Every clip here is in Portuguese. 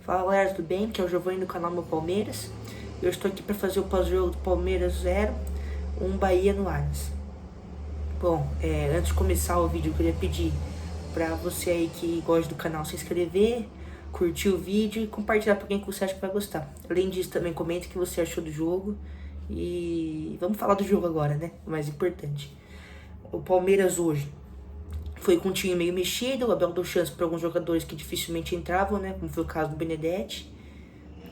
Fala galera, tudo bem? Que é o Giovanni do canal Meu Palmeiras. Eu estou aqui para fazer o pós-jogo do Palmeiras 0, Bahia no Allianz. Bom, antes de começar o vídeo, eu queria pedir para você aí que gosta do canal se inscrever, curtir o vídeo e compartilhar para quem que você acha que vai gostar. Além disso, também comenta o que você achou do jogo. E vamos falar do jogo agora, né? O mais importante. O Palmeiras hoje foi com um time meio mexido, o Abel deu chance para alguns jogadores que dificilmente entravam, né? Como foi o caso do Benedetti.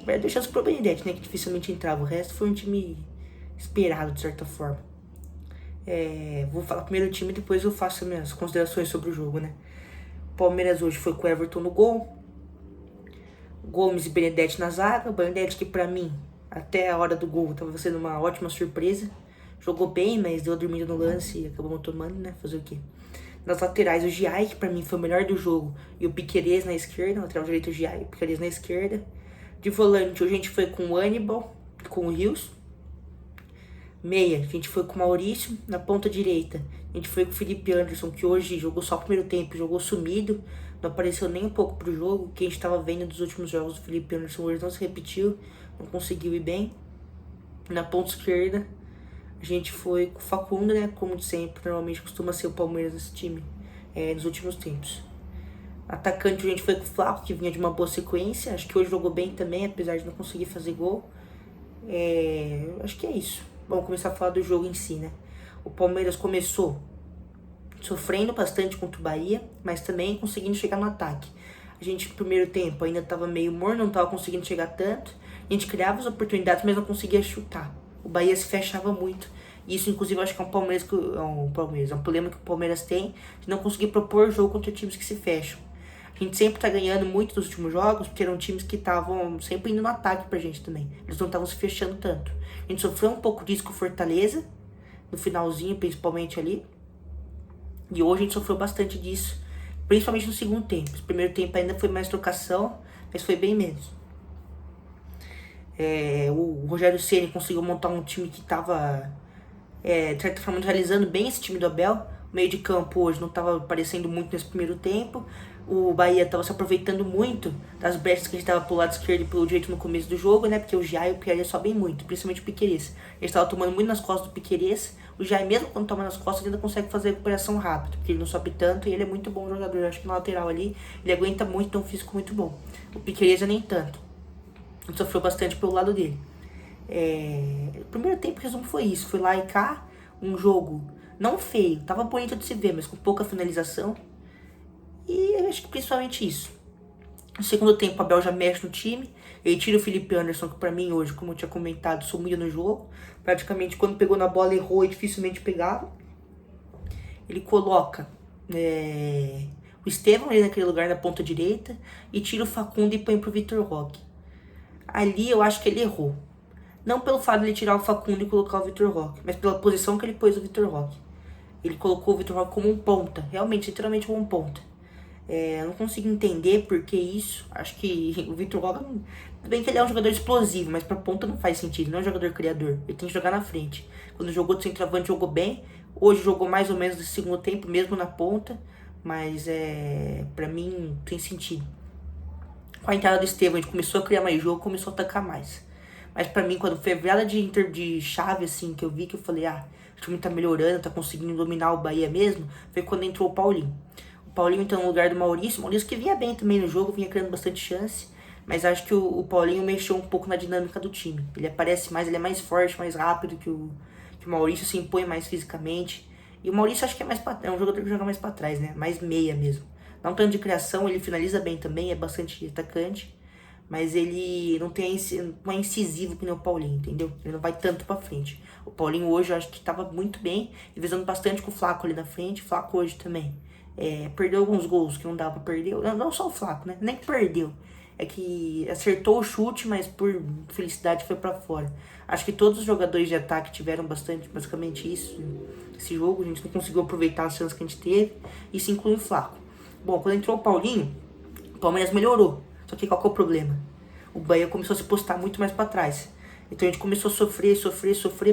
Deu chance pro Benedetti, né? Que dificilmente entrava. O resto foi um time esperado, de certa forma. Vou falar primeiro o time e depois eu faço minhas considerações sobre o jogo, né? O Palmeiras hoje foi com o Everton no gol. Gomes e Benedetti na zaga. O Benedetti que pra mim, até a hora do gol, tava sendo uma ótima surpresa. Jogou bem, mas deu dormindo no lance e acabou não tomando, né? Fazer o quê? Nas laterais, o Giai, que pra mim foi o melhor do jogo, e o Piquerez na esquerda, lateral direito o Giai, o Piquerez na esquerda. De volante, hoje a gente foi com o Aníbal, com o Rios. Meia, a gente foi com o Maurício. Na ponta direita, a gente foi com o Felipe Anderson, que hoje jogou só o primeiro tempo, jogou sumido, não apareceu nem um pouco pro jogo. O que a gente tava vendo dos últimos jogos do Felipe Anderson hoje não se repetiu, não conseguiu ir bem. Na ponta esquerda, a gente foi com o Facundo, né? Como sempre, normalmente costuma ser o Palmeiras nesse time nos últimos tempos. Atacante, a gente foi com o Flaco, que vinha de uma boa sequência. Acho que hoje jogou bem também, apesar de não conseguir fazer gol. Acho que é isso. Vamos começar a falar do jogo em si, né? O Palmeiras começou sofrendo bastante contra o Bahia, mas também conseguindo chegar no ataque. A gente, no primeiro tempo, ainda estava meio morno, não estava conseguindo chegar tanto. A gente criava as oportunidades, mas não conseguia chutar. O Bahia se fechava muito. Isso, inclusive, eu acho que é um problema que o Palmeiras tem de não conseguir propor jogo contra times que se fecham. A gente sempre tá ganhando muito nos últimos jogos, porque eram times que estavam sempre indo no ataque pra gente também. Eles não estavam se fechando tanto. A gente sofreu um pouco disso com o Fortaleza, no finalzinho, principalmente ali. E hoje a gente sofreu bastante disso, principalmente no segundo tempo. No primeiro tempo ainda foi mais trocação, mas foi bem menos. O Rogério Ceni conseguiu montar um time que estava, de certa forma, realizando bem esse time do Abel. O meio de campo hoje não estava aparecendo muito nesse primeiro tempo. O Bahia estava se aproveitando muito das brechas que a gente estava pro lado esquerdo e pelo direito no começo do jogo, né? Porque o Giai e o Piquerez sobem muito, principalmente o Piquerez. Ele estava tomando muito nas costas do Piquerez. O Giai, mesmo quando toma nas costas, ele ainda consegue fazer a recuperação rápido, porque ele não sobe tanto e ele é muito bom jogador. Eu acho que na lateral ali ele aguenta muito, tem um físico muito bom. O Piquerez nem tanto. Ele sofreu bastante pelo lado dele. O primeiro tempo, o resumo foi isso. Foi lá e cá, um jogo não feio, tava bonito de se ver, mas com pouca finalização. E eu acho que principalmente isso. No segundo tempo, o Abel já mexe no time. Ele tira o Felipe Anderson, que pra mim hoje, como eu tinha comentado, sumiu no jogo. Praticamente, quando pegou na bola, errou e dificilmente pegava. Ele coloca o Estevão ali naquele lugar na ponta direita e tira o Facundo e põe pro Vitor Roque. Ali eu acho que ele errou. Não pelo fato de ele tirar o Facundo e colocar o Vitor Roque, mas pela posição que ele pôs o Vitor Roque. Ele colocou o Vitor Roque como um ponta, realmente, literalmente como um ponta. Eu não consigo entender por que isso. Acho que o Vitor Roque, tudo bem que ele é um jogador explosivo, mas pra ponta não faz sentido, não é um jogador criador. Ele tem que jogar na frente. Quando jogou de centroavante, jogou bem. Hoje jogou mais ou menos no segundo tempo, mesmo na ponta. Mas pra mim não tem sentido. Com a entrada do Estevão, a gente começou a criar mais jogo, começou a atacar mais. Mas pra mim, quando foi a virada de chave, assim, que eu vi, que eu falei, o time tá melhorando, tá conseguindo dominar o Bahia mesmo, foi quando entrou o Paulinho. O Paulinho entrou no lugar do Maurício. O Maurício que vinha bem também no jogo, vinha criando bastante chance. Mas acho que o Paulinho mexeu um pouco na dinâmica do time. Ele aparece mais, ele é mais forte, mais rápido que o Maurício, se impõe mais fisicamente. E o Maurício acho que é um jogador que joga mais pra trás, né? Mais meia mesmo. Não tanto de criação, ele finaliza bem também, é bastante atacante. Mas ele não é incisivo que nem o Paulinho, entendeu? Ele não vai tanto pra frente. O Paulinho hoje eu acho que tava muito bem, divisando bastante com o Flaco ali na frente. O Flaco hoje também. Perdeu alguns gols que não dava pra perder. Não só o Flaco, né? Nem que perdeu. É que acertou o chute, mas por felicidade foi pra fora. Acho que todos os jogadores de ataque tiveram basicamente isso. Esse jogo, a gente não conseguiu aproveitar as chances que a gente teve. Isso inclui o Flaco. Bom, quando entrou o Paulinho, o Palmeiras melhorou. Só que qual que é o problema? O Bahia começou a se postar muito mais pra trás. Então a gente começou a sofrer,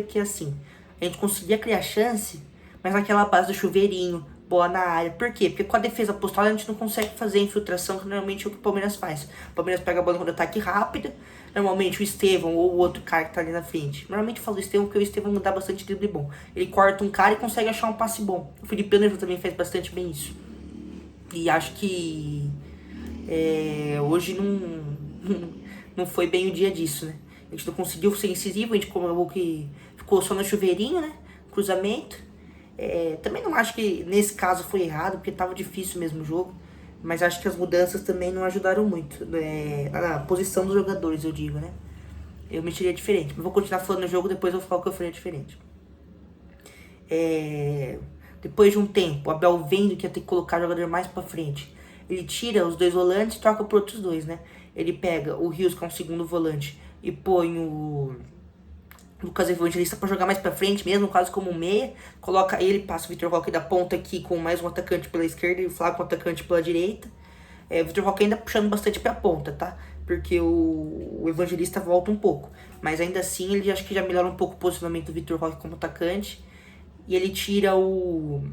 porque assim, a gente conseguia criar chance, mas naquela base do chuveirinho, bola na área. Por quê? Porque com a defesa postada a gente não consegue fazer a infiltração, que normalmente é o que o Palmeiras faz. O Palmeiras pega a bola no ataque rápido, normalmente o Estevão ou o outro cara que tá ali na frente. Normalmente eu falo Estevão porque o Estevão dá bastante drible bom. Ele corta um cara e consegue achar um passe bom. O Felipe Anderson também faz bastante bem isso. E acho que hoje não foi bem o dia disso, né? A gente não conseguiu ser incisivo, a gente ficou só no chuveirinho, né? Cruzamento. Também não acho que nesse caso foi errado, porque tava difícil mesmo o jogo. Mas acho que as mudanças também não ajudaram muito. Na posição dos jogadores, eu digo, né? Eu mexeria diferente. Mas vou continuar falando no jogo, depois eu vou falar o que eu faria diferente. Depois de um tempo, o Abel vendo que ia ter que colocar o jogador mais pra frente, ele tira os 2 volantes e troca por outros 2, né? Ele pega o Rios, que é um segundo volante, e põe o Lucas Evangelista pra jogar mais pra frente mesmo, no caso como meia. Coloca ele, passa o Vitor Roque da ponta aqui com mais um atacante pela esquerda e o Flávio com o atacante pela direita. O Vitor Roque ainda puxando bastante pra ponta, tá? Porque o Evangelista volta um pouco. Mas ainda assim, ele acho que já melhora um pouco o posicionamento do Vitor Roque como atacante. E ele tira o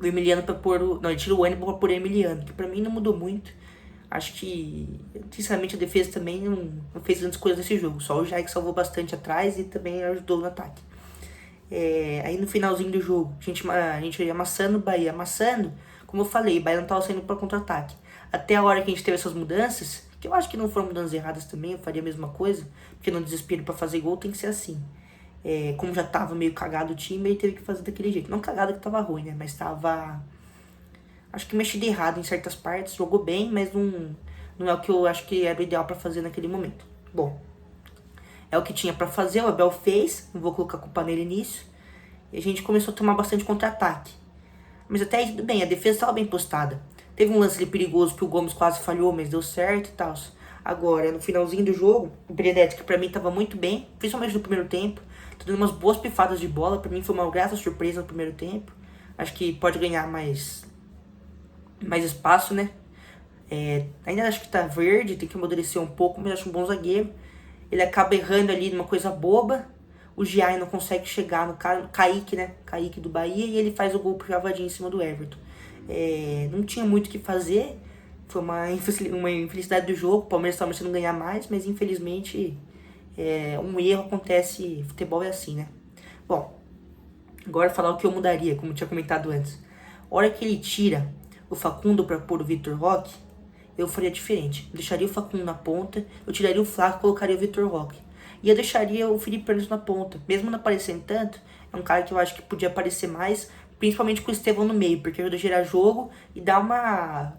Emiliano pra pôr Não, ele tira o Hannibal pra pôr o Emiliano, que pra mim não mudou muito. Acho que, sinceramente, a defesa também não fez grandes coisas nesse jogo. Só o Jair que salvou bastante atrás e também ajudou no ataque. Aí no finalzinho do jogo, a gente ia amassando o Bahia. Amassando, como eu falei, o Bahia não tava saindo para contra-ataque. Até a hora que a gente teve essas mudanças, que eu acho que não foram mudanças erradas também, eu faria a mesma coisa. Porque no desespero para fazer gol tem que ser assim. Como já tava meio cagado o time, ele teve que fazer daquele jeito. Não cagado que tava ruim, né? Mas tava... Acho que mexido errado em certas partes, jogou bem, mas não é o que eu acho que era o ideal pra fazer naquele momento. Bom, é o que tinha pra fazer, o Abel fez, não vou colocar a culpa nele nisso. E a gente começou a tomar bastante contra-ataque. Mas até aí tudo bem, a defesa estava bem postada. Teve um lance ali perigoso que o Gomes quase falhou, mas deu certo e tal. Agora, no finalzinho do jogo, o Benedetti, que pra mim tava muito bem, principalmente no primeiro tempo, tá dando umas boas pifadas de bola, pra mim foi uma grata surpresa no primeiro tempo. Acho que pode ganhar mais espaço, né? Ainda acho que tá verde, tem que amadurecer um pouco, mas acho um bom zagueiro. Ele acaba errando ali numa coisa boba. O Giai não consegue chegar no cara, Kaique, né? Kaique do Bahia, e ele faz o gol pro Javadinho em cima do Everton. Não tinha muito o que fazer. Foi uma infelicidade do jogo. O Palmeiras estava merecendo ganhar mais, mas infelizmente um erro acontece. Futebol é assim, né? Bom, agora falar o que eu mudaria, como eu tinha comentado antes. A hora que ele tira o Facundo para pôr o Vitor Roque, eu faria diferente. Eu deixaria o Facundo na ponta, eu tiraria o Flávio e colocaria o Vitor Roque. E eu deixaria o Felipe Anderson na ponta. Mesmo não aparecendo tanto, é um cara que eu acho que podia aparecer mais, principalmente com o Estevão no meio, porque ajuda a gerar jogo e dá uma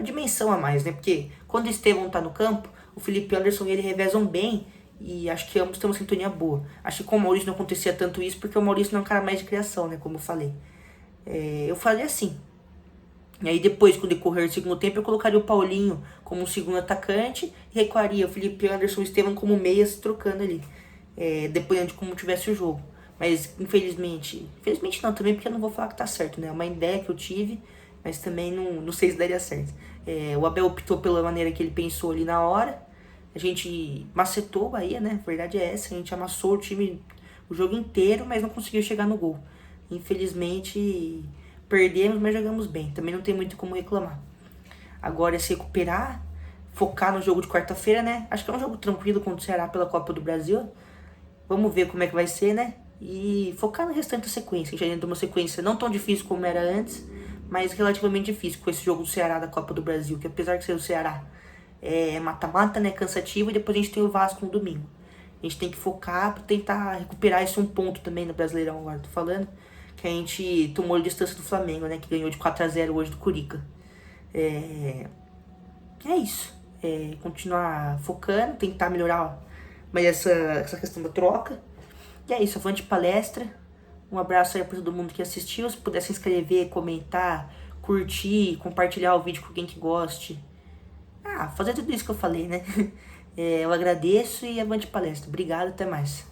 dimensão a mais, né? Porque quando o Estevão tá no campo, o Felipe Anderson e ele revezam bem, e acho que ambos têm uma sintonia boa. Acho que com o Maurício não acontecia tanto isso, porque o Maurício não é um cara mais de criação, né? Como eu falei. Eu faria assim. E aí depois, com o decorrer do segundo tempo, eu colocaria o Paulinho como um segundo atacante e recuaria o Felipe Anderson e o Estevão como meias, trocando ali, dependendo de como tivesse o jogo. Mas infelizmente não também, porque eu não vou falar que tá certo, né? É uma ideia que eu tive, mas também não sei se daria certo. O Abel optou pela maneira que ele pensou ali na hora. A gente macetou o Bahia, né? A verdade é essa, a gente amassou o time o jogo inteiro, mas não conseguiu chegar no gol. Infelizmente... perdemos, mas jogamos bem. Também não tem muito como reclamar. Agora é se recuperar, focar no jogo de quarta-feira, né? Acho que é um jogo tranquilo contra o Ceará pela Copa do Brasil. Vamos ver como é que vai ser, né? E focar no restante da sequência. A gente já entrou uma sequência não tão difícil como era antes, mas relativamente difícil com esse jogo do Ceará da Copa do Brasil, que apesar de ser o Ceará mata-mata, né? Cansativo, e depois a gente tem o Vasco no domingo. A gente tem que focar pra tentar recuperar esse um ponto também no Brasileirão, agora tô falando. Que a gente tomou a distância do Flamengo, né? Que ganhou de 4-0 hoje do Curica. É isso. Continuar focando, tentar melhorar mais essa questão da troca. E é isso, avante palestra. Um abraço aí pra todo mundo que assistiu. Se puder se inscrever, comentar, curtir, compartilhar o vídeo com alguém que goste. Fazer tudo isso que eu falei, né? Eu agradeço e avante palestra. Obrigado, até mais.